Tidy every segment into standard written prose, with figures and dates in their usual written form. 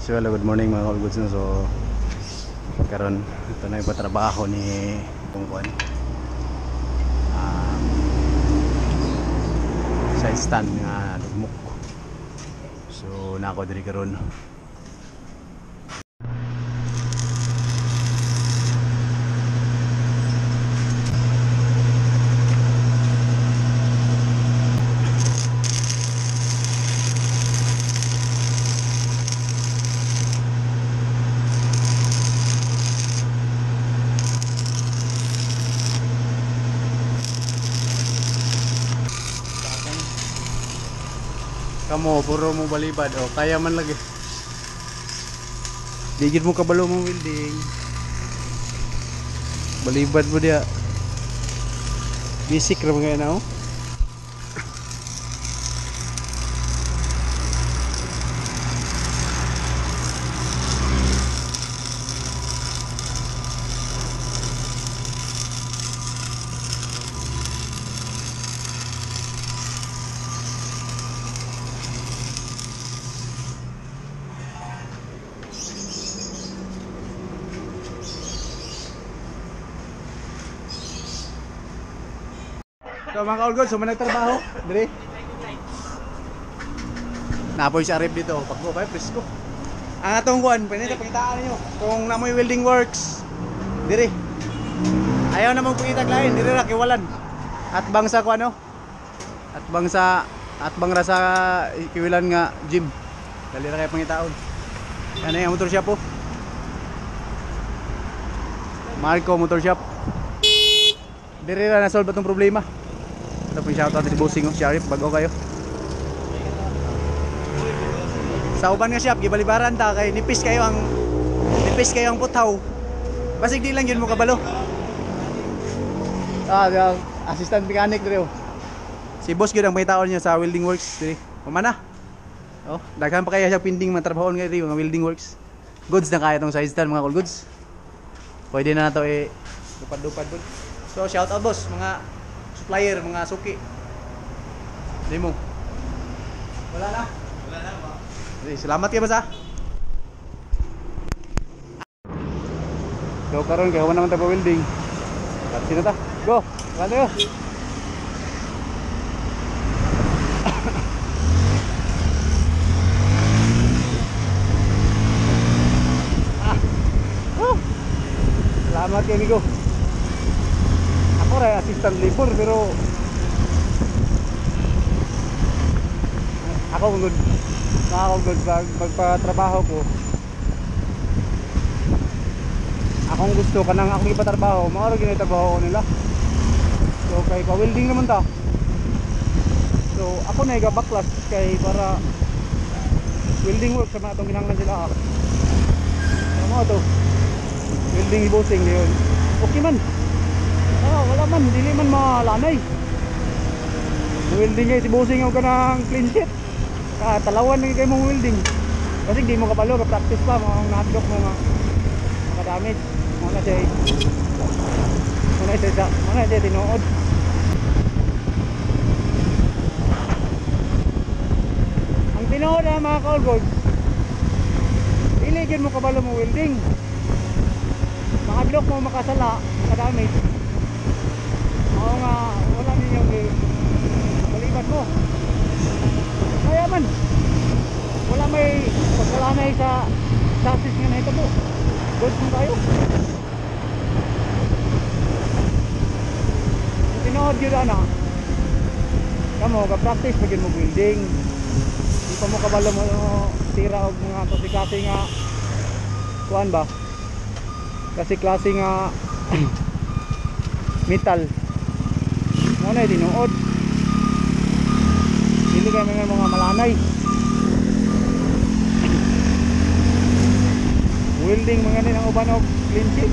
So hello, good morning mga all-goods na. So karon ito na yung patrabaho ni Tungkuan side stand nga lugmok. So nako diri karon. Kamo, puro mo balibad. O, kaya man lagi. Digit mo kabalo mo welding. Balibad mo dia. Basic ra mga na, oh. So mga ka-all-goods, so managtrabaho diri. Napoy si Arif dito, pagko kay presko. Ang atong kuan, pwede pakitaan niyo kung namoy welding works diri. Ayaw na mong pangitag lain, diri ra kiwalan. At bang sa kuan no? At bang ra sa kiwalan nga gym. Dali ra kay pangitaon. Ano yung motor shop po? Marco Motor Shop. Diri ra na solve atong problema. Ito po yung shoutout si Bossing, si Arif, bago kayo. Sa uban nga shop, gibalibaran ta kay nipis kayo ang puthaw. Basig di lang yun mo kabalo. Assistant mechanic diri. Si boss gyud ang may taon niya sa welding works diri. Pamana. Oh, daghan pa kaya siya pinding matrabahon nga diri nga welding works. Goods na kaya tong size stand mga all goods. Pwede na nato dupad-dupad bud. So shoutout boss, mga supplier, mga suki. Di mo. Wala na ba? Salamat kayo basa. So karon kay naman ta pa welding. Kasi na ta. Go. Wala tayo. Salamat kayo amigo. Ako rin assistant labor pero ako good. Magpatrabaho ko. Akong gusto kanang akong ipatrabaho, maaro ginatrabaho ko nila. So kay pa-welding naman ta. So ako na iga-backlash kay para welding work sa mga itong ginanglan sila. Ano to? Welding Bossing yun. Okay man. Wala man, dili man malanay. Welding si Bossing yung kanang clean sheet. Talawan na kayo mong welding. Kasi di mo kapalo, ka-practice pa, mga natlok mo makadamage. Muna siya tinuod. Ang tinuod na mga ka-all-goods, iligin mo kabalo mo welding. Mga blok mo makasala, makadamage. Oo nga, wala ninyong balibat mo. Kaya man, wala may pagkalanay sa chassis nga na ito po. Goods mo tayo. Tinood yun na. Kamu, ka-practice pagin mo building. Di pa mo kabalo mo tira o mga kasi nga kuhan ba? Kasi klase nga metal. Muna tinuod. Hindi kami ng mga malanay. Welding mga nila ang uban o clean sheet.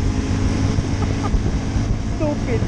Stupid.